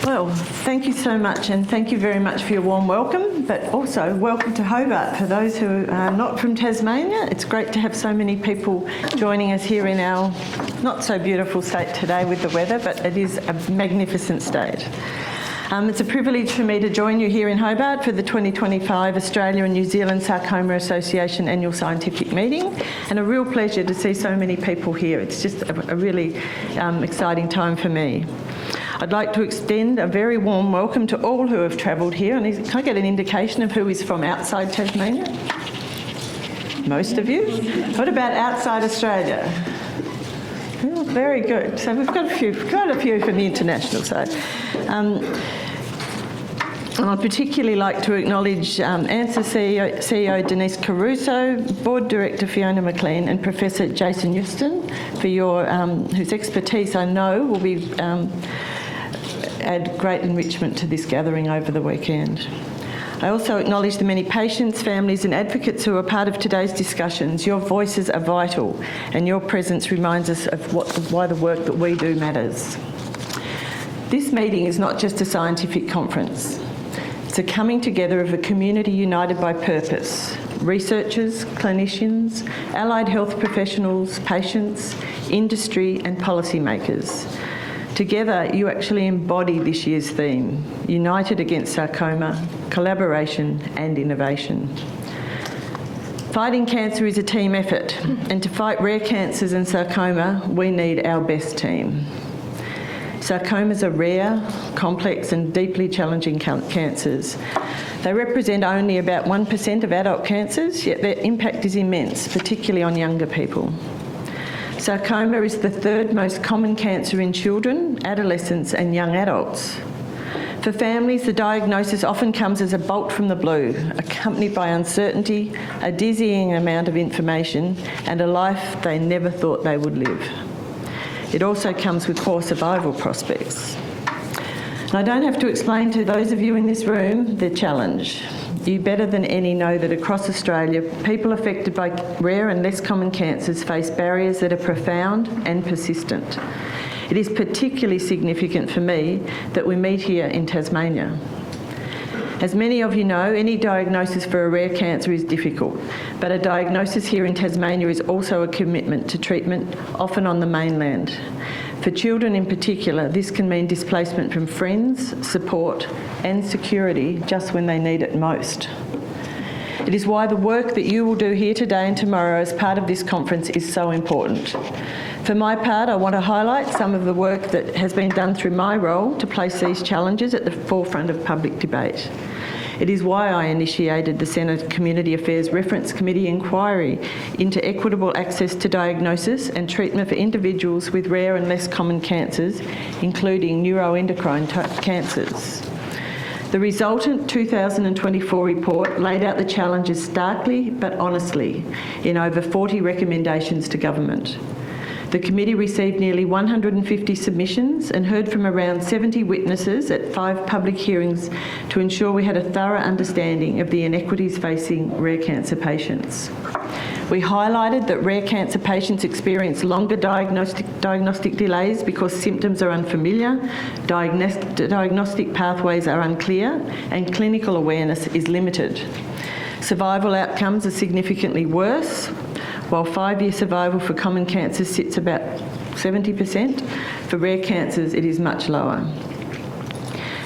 Well, thank you so much, and thank you very much for your warm welcome, but also welcome to Hobart. For those who are not from Tasmania, it's great to have so many people joining us here in our not so beautiful state today with the weather, but it is a magnificent state. It's a privilege for me to join you here in Hobart for the 2025 Australia and New Zealand Sarcoma Association Annual Scientific Meeting, and a real pleasure to see so many people here. It's just a really exciting time for me. I'd like to extend a very warm welcome to all who have travelled here. And can I get an indication of who is from outside Tasmania? Most of you? What about outside Australia? Oh, very good. So we've got quite a few from the international side. And I'd particularly like to acknowledge ANSA CEO Denise Caruso, Board Director Fiona McLean, and Professor Jason Euston for your whose expertise I know will be add great enrichment to this gathering over the weekend. I also acknowledge the many patients, families and advocates who are part of today's discussions. Your voices are vital, and your presence reminds us of why the work that we do matters. This meeting is not just a scientific conference. It's a coming together of a community united by purpose. Researchers, clinicians, allied health professionals, patients, industry and policymakers. Together, you actually embody this year's theme, United Against Sarcoma, Collaboration and Innovation. Fighting cancer is a team effort, and to fight rare cancers and sarcoma, we need our best team. Sarcomas are rare, complex and deeply challenging cancers. They represent only about 1% of adult cancers, yet their impact is immense, particularly on younger people. Sarcoma is the third most common cancer in children, adolescents and young adults. For families, the diagnosis often comes as a bolt from the blue, accompanied by uncertainty, a dizzying amount of information and a life they never thought they would live. It also comes with poor survival prospects. And I don't have to explain to those of you in this room the challenge. You better than any know that across Australia, people affected by rare and less common cancers face barriers that are profound and persistent. It is particularly significant for me that we meet here in Tasmania. As many of you know, any diagnosis for a rare cancer is difficult, but a diagnosis here in Tasmania is also a commitment to treatment, often on the mainland. For children in particular, this can mean displacement from friends, support and security just when they need it most. It is why the work that you will do here today and tomorrow as part of this conference is so important. For my part, I want to highlight some of the work that has been done through my role to place these challenges at the forefront of public debate. It is why I initiated the Senate Community Affairs Reference Committee inquiry into equitable access to diagnosis and treatment for individuals with rare and less common cancers, including neuroendocrine cancers. The resultant 2024 report laid out the challenges starkly but honestly in over 40 recommendations to government. The committee received nearly 150 submissions and heard from around 70 witnesses at 5 public hearings to ensure we had a thorough understanding of the inequities facing rare cancer patients. We highlighted that rare cancer patients experience longer diagnostic delays because symptoms are unfamiliar, diagnostic pathways are unclear, and clinical awareness is limited. Survival outcomes are significantly worse. While 5-year survival for common cancers sits about 70%, for rare cancers it is much lower.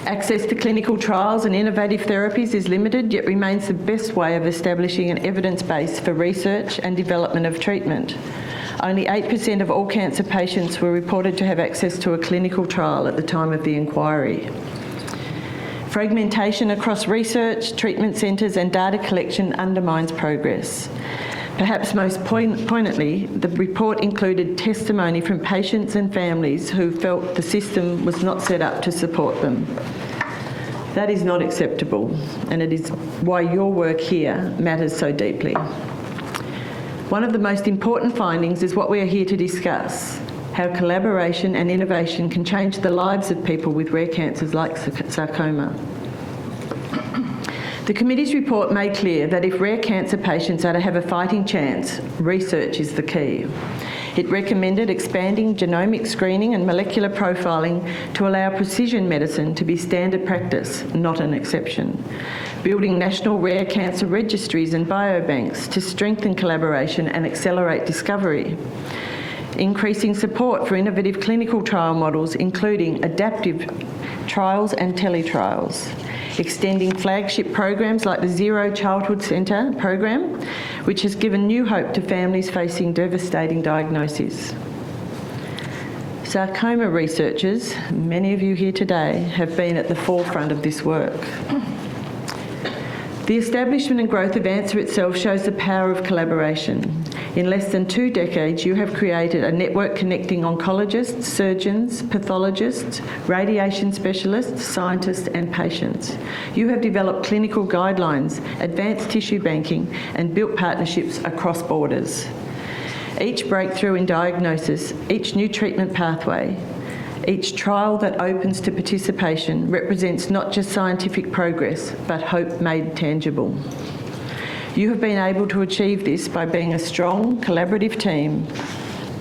Access to clinical trials and innovative therapies is limited, yet remains the best way of establishing an evidence base for research and development of treatment. Only 8% of all cancer patients were reported to have access to a clinical trial at the time of the inquiry. Fragmentation across research, treatment centres and data collection undermines progress. Perhaps most poignantly, the report included testimony from patients and families who felt the system was not set up to support them. That is not acceptable, and it is why your work here matters so deeply. One of the most important findings is what we are here to discuss: how collaboration and innovation can change the lives of people with rare cancers like sarcoma. The committee's report made clear that if rare cancer patients are to have a fighting chance, research is the key. It recommended expanding genomic screening and molecular profiling to allow precision medicine to be standard practice, not an exception. Building national rare cancer registries and biobanks to strengthen collaboration and accelerate discovery. Increasing support for innovative clinical trial models, including adaptive trials and teletrials. Extending flagship programs like the Zero Childhood Centre program, which has given new hope to families facing devastating diagnoses. Sarcoma researchers, many of you here today, have been at the forefront of this work. The establishment and growth of ANSWER itself shows the power of collaboration. In less than 2 decades, you have created a network connecting oncologists, surgeons, pathologists, radiation specialists, scientists and patients. You have developed clinical guidelines, advanced tissue banking and built partnerships across borders. Each breakthrough in diagnosis, each new treatment pathway, each trial that opens to participation represents not just scientific progress, but hope made tangible. You have been able to achieve this by being a strong, collaborative team,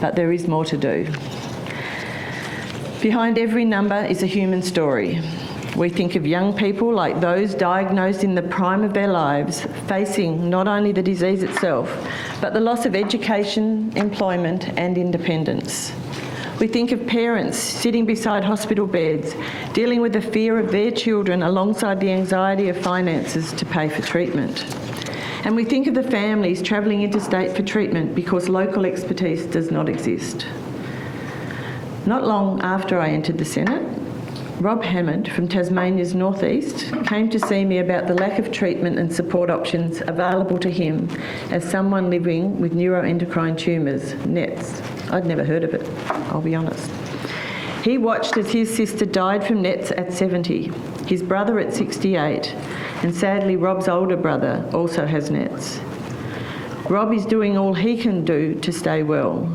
but there is more to do. Behind every number is a human story. We think of young people like those diagnosed in the prime of their lives, facing not only the disease itself, but the loss of education, employment and independence. We think of parents sitting beside hospital beds, dealing with the fear of their children alongside the anxiety of finances to pay for treatment. And we think of the families travelling interstate for treatment because local expertise does not exist. Not long after I entered the Senate, Rob Hammond from Tasmania's northeast came to see me about the lack of treatment and support options available to him as someone living with neuroendocrine tumours, NETs. I'd never heard of it, I'll be honest. He watched as his sister died from NETs at 70, his brother at 68, and sadly Rob's older brother also has NETs. Rob is doing all he can do to stay well,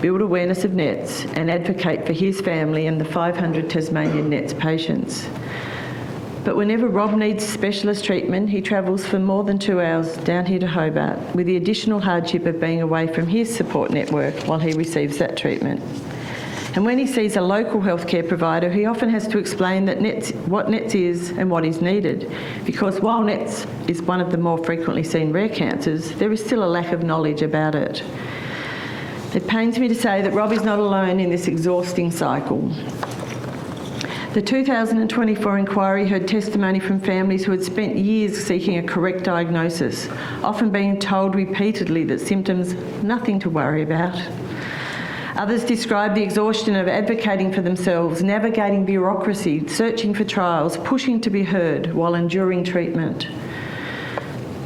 build awareness of NETs and advocate for his family and the 500 Tasmanian NETs patients. But whenever Rob needs specialist treatment, he travels for more than 2 hours down here to Hobart with the additional hardship of being away from his support network while he receives that treatment. And when he sees a local healthcare provider, he often has to explain that what NETs is and what is needed, because while NETs is one of the more frequently seen rare cancers, there is still a lack of knowledge about it. It pains me to say that Rob is not alone in this exhausting cycle. The 2024 inquiry heard testimony from families who had spent years seeking a correct diagnosis, often being told repeatedly that symptoms, nothing to worry about. Others described the exhaustion of advocating for themselves, navigating bureaucracy, searching for trials, pushing to be heard while enduring treatment.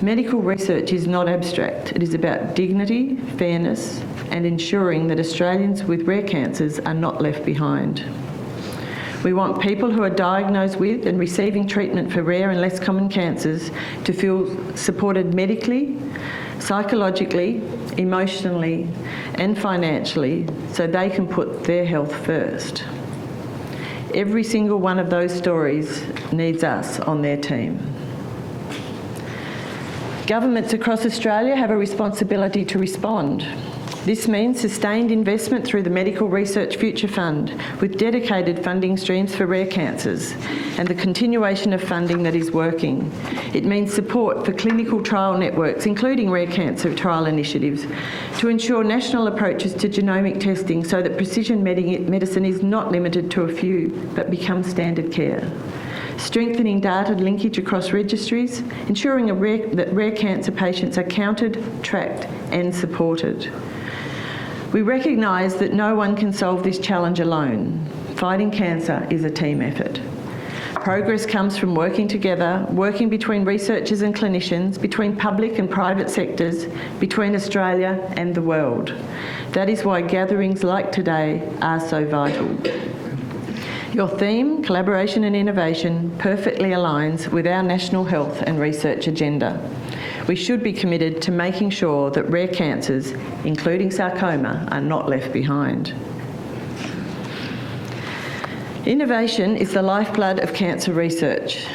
Medical research is not abstract. It is about dignity, fairness, and ensuring that Australians with rare cancers are not left behind. We want people who are diagnosed with and receiving treatment for rare and less common cancers to feel supported medically, psychologically, emotionally, and financially so they can put their health first. Every single one of those stories needs us on their team. Governments across Australia have a responsibility to respond. This means sustained investment through the Medical Research Future Fund with dedicated funding streams for rare cancers and the continuation of funding that is working. It means support for clinical trial networks, including rare cancer trial initiatives, to ensure national approaches to genomic testing so that precision medicine is not limited to a few but becomes standard care. Strengthening data linkage across registries, ensuring that rare cancer patients are counted, tracked and supported. We recognise that no one can solve this challenge alone. Fighting cancer is a team effort. Progress comes from working together, working between researchers and clinicians, between public and private sectors, between Australia and the world. That is why gatherings like today are so vital. Your theme, collaboration and innovation, perfectly aligns with our national health and research agenda. We should be committed to making sure that rare cancers, including sarcoma, are not left behind. Innovation is the lifeblood of cancer research.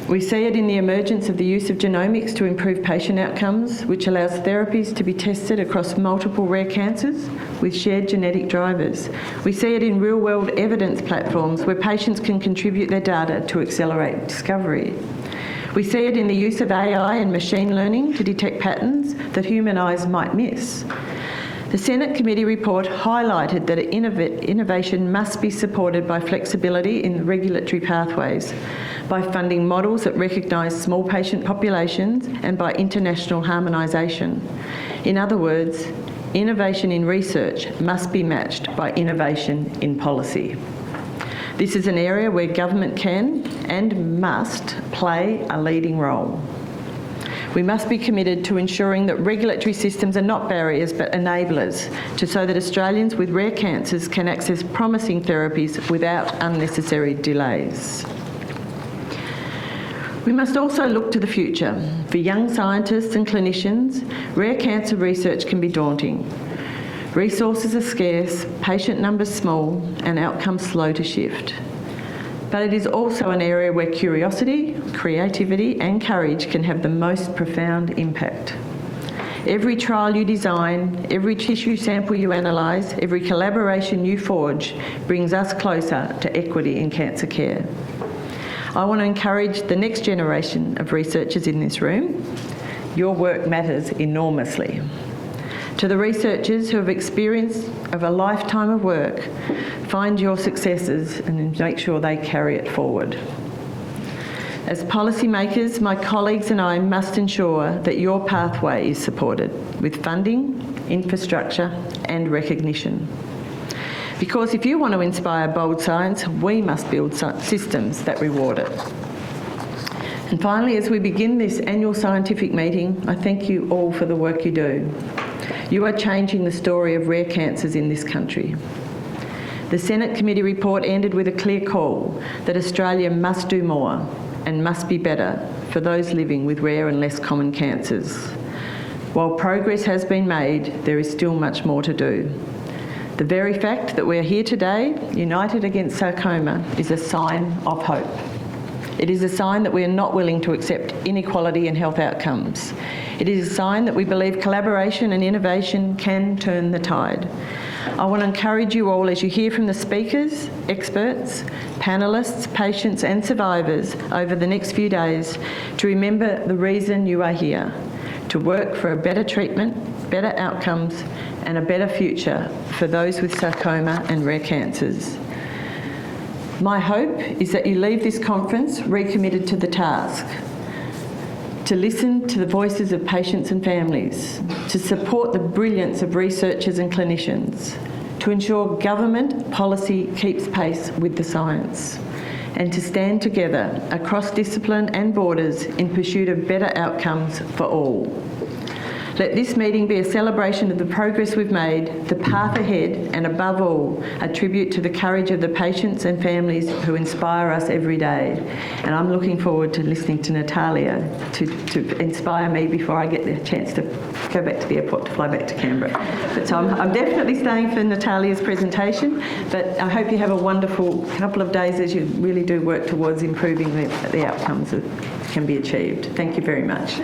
We see it in the emergence of the use of genomics to improve patient outcomes, which allows therapies to be tested across multiple rare cancers with shared genetic drivers. We see it in real-world evidence platforms where patients can contribute their data to accelerate discovery. We see it in the use of AI and machine learning to detect patterns that human eyes might miss. The Senate committee report highlighted that innovation must be supported by flexibility in regulatory pathways, by funding models that recognise small patient populations and by international harmonisation. In other words, innovation in research must be matched by innovation in policy. This is an area where government can and must play a leading role. We must be committed to ensuring that regulatory systems are not barriers but enablers so that Australians with rare cancers can access promising therapies without unnecessary delays. We must also look to the future. For young scientists and clinicians, rare cancer research can be daunting. Resources are scarce, patient numbers small, and outcomes slow to shift. But it is also an area where curiosity, creativity and courage can have the most profound impact. Every trial you design, every tissue sample you analyse, every collaboration you forge brings us closer to equity in cancer care. I want to encourage the next generation of researchers in this room. Your work matters enormously. To the researchers who have experience of a lifetime of work, find your successes and make sure they carry it forward. As policymakers, my colleagues and I must ensure that your pathway is supported with funding, infrastructure and recognition. Because if you want to inspire bold science, we must build systems that reward it. And finally, as we begin this annual scientific meeting, I thank you all for the work you do. You are changing the story of rare cancers in this country. The Senate committee report ended with a clear call that Australia must do more and must be better for those living with rare and less common cancers. While progress has been made, there is still much more to do. The very fact that we are here today, united against sarcoma, is a sign of hope. It is a sign that we are not willing to accept inequality in health outcomes. It is a sign that we believe collaboration and innovation can turn the tide. I want to encourage you all, as you hear from the speakers, experts, panellists, patients and survivors over the next few days, to remember the reason you are here: to work for a better treatment, better outcomes and a better future for those with sarcoma and rare cancers. My hope is that you leave this conference recommitted to the task, to listen to the voices of patients and families, to support the brilliance of researchers and clinicians, to ensure government policy keeps pace with the science, and to stand together across discipline and borders in pursuit of better outcomes for all. Let this meeting be a celebration of the progress we've made, the path ahead, and above all, a tribute to the courage of the patients and families who inspire us every day. And I'm looking forward to listening to Natalia to inspire me before I get the chance to go back to the airport to fly back to Canberra. But so I'm definitely staying for Natalia's presentation, but I hope you have a wonderful couple of days as you really do work towards improving the outcomes that can be achieved. Thank you very much.